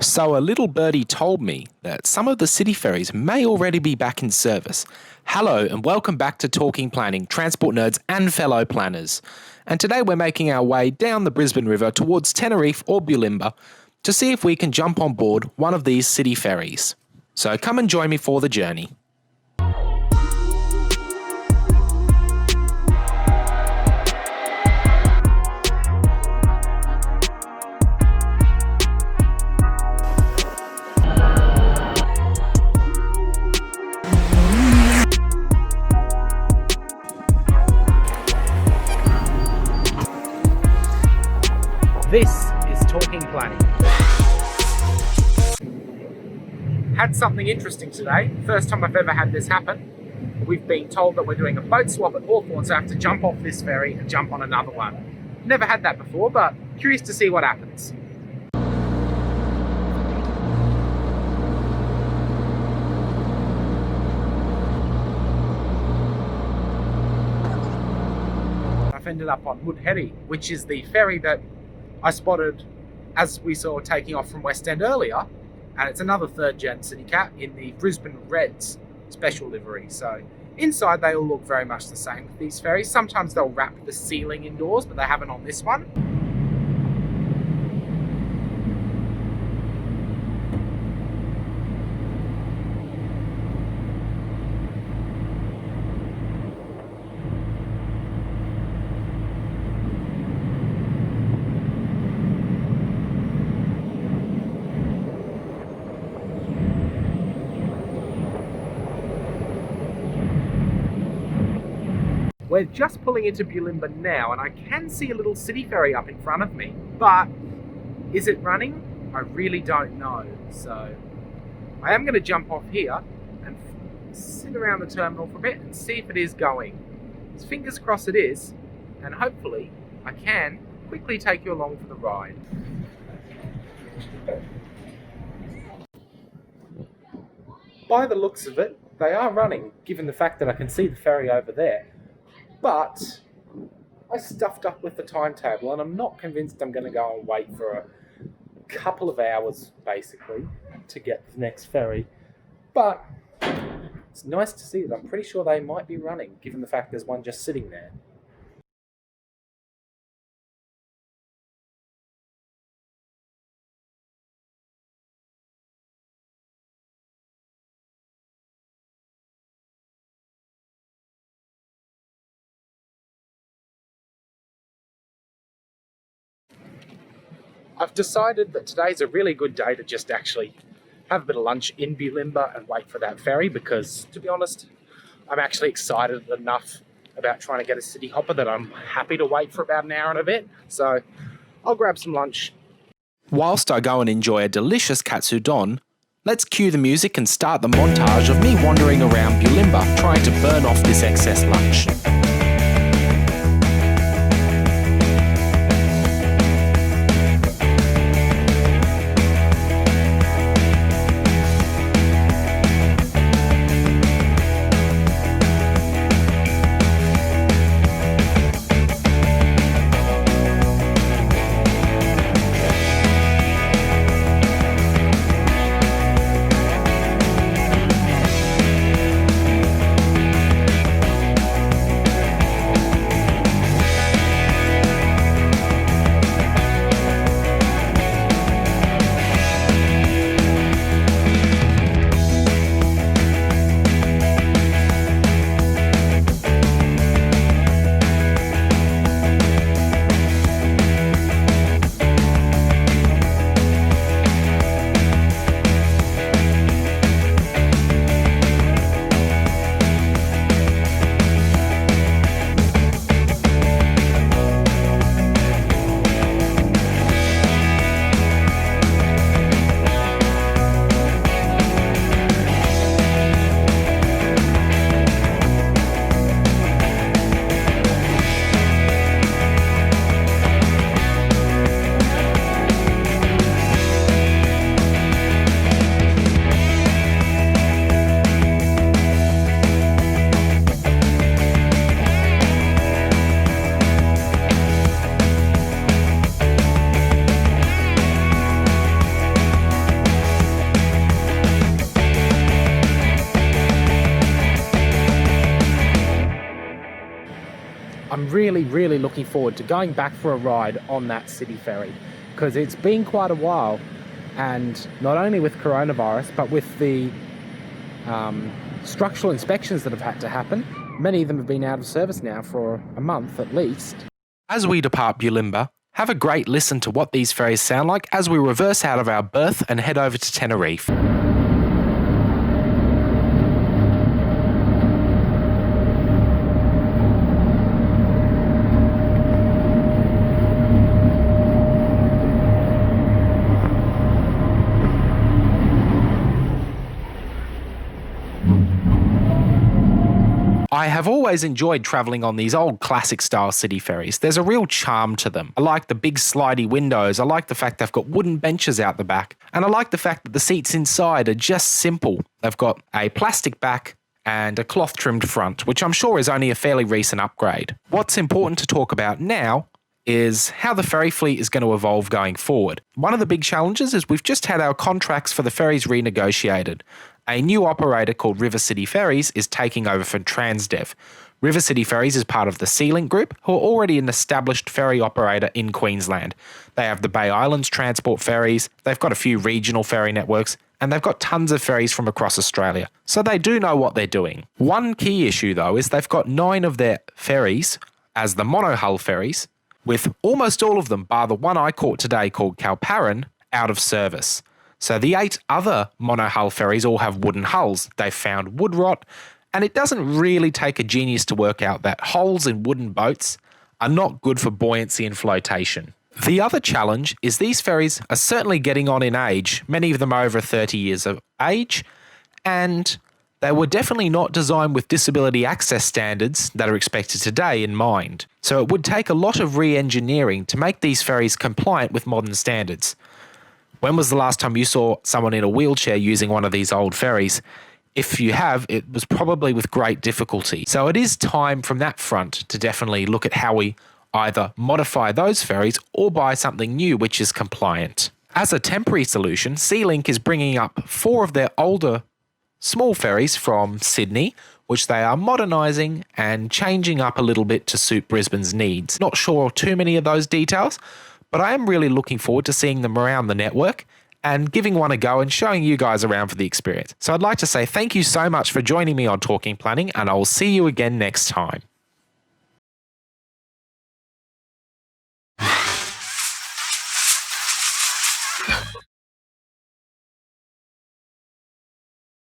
So a little birdie told me that some of the city ferries may already be back in service. Hello and welcome back to Talking Planning, transport nerds and fellow planners. And today we're making our way down the Brisbane River towards Tenerife or Bulimba to see if we can jump on board one of these city ferries. So come and join me for the journey. This is Talking Planning. Had something interesting today. First time I've ever had this happen. We've been told that we're doing a boat swap at Hawthorn, so I have to jump off this ferry and jump on another one. Never had that before, but curious to see what happens. I've ended up on Mudheri, which is the ferry that I spotted as we saw taking off from West End earlier, and it's another third gen City Cat in the Brisbane Reds special livery. So inside they all look very much the same with these ferries. Sometimes they'll wrap the ceiling indoors, but they haven't on this one. We're just pulling into Bulimba now, and I can see a little CityFerry up in front of me, but is it running? I really don't know. So I am going to jump off here and sit around the terminal for a bit and see if it is going. So fingers crossed it is, and hopefully I can quickly take you along for the ride. By the looks of it, they are running, given the fact that I can see the ferry over there. But I stuffed up with the timetable and I'm not convinced I'm going to go and wait for a couple of hours, basically, to get the next ferry. But it's nice to see that I'm pretty sure they might be running, given the fact there's one just sitting there. I've decided that today's a really good day to just actually have a bit of lunch in Bulimba and wait for that ferry because, to be honest, I'm actually excited enough about trying to get a city hopper that I'm happy to wait for about an hour and a bit. So I'll grab some lunch. Whilst I go and enjoy a delicious katsudon, let's cue the music and start the montage of me wandering around Bulimba trying to burn off this excess lunch. really looking forward to going back for a ride on that CityFerry, because it's been quite a while, and not only with coronavirus, but with the structural inspections that have had to happen, many of them have been out of service now for a month at least. As we depart Bulimba, have a great listen to what these ferries sound like as we reverse out of our berth and head over to Tenerife. I have always enjoyed travelling on these old classic style city ferries. There's a real charm to them. I like the big slidey windows, I like the fact they've got wooden benches out the back, and I like the fact that the seats inside are just simple. They've got a plastic back and a cloth trimmed front, which I'm sure is only a fairly recent upgrade. What's important to talk about now is how the ferry fleet is going to evolve going forward. One of the big challenges is we've just had our contracts for the ferries renegotiated. A new operator called River City Ferries is taking over for Transdev. River City Ferries is part of the Sealink Group, who are already an established ferry operator in Queensland. They have the Bay Islands transport ferries, they've got a few regional ferry networks, and they've got tons of ferries from across Australia. So they do know what they're doing. One key issue though is they've got 9 of their ferries as the monohull ferries, with almost all of them, bar the one I caught today called Kalparrin, out of service. So the 8 other monohull ferries all have wooden hulls. They've found wood rot, and it doesn't really take a genius to work out that holes in wooden boats are not good for buoyancy and flotation. The other challenge is these ferries are certainly getting on in age. Many of them are over 30 years of age, and they were definitely not designed with disability access standards that are expected today in mind. So it would take a lot of re-engineering to make these ferries compliant with modern standards. When was the last time you saw someone in a wheelchair using one of these old ferries? If you have, it was probably with great difficulty. So it is time from that front to definitely look at how we either modify those ferries or buy something new which is compliant. As a temporary solution, Sealink is bringing up 4 of their older small ferries from Sydney, which they are modernising and changing up a little bit to suit Brisbane's needs. Not sure too many of those details, but I am really looking forward to seeing them around the network and giving one a go and showing you guys around for the experience. So I'd like to say thank you so much for joining me on Talking Planning, and I will see you again next time.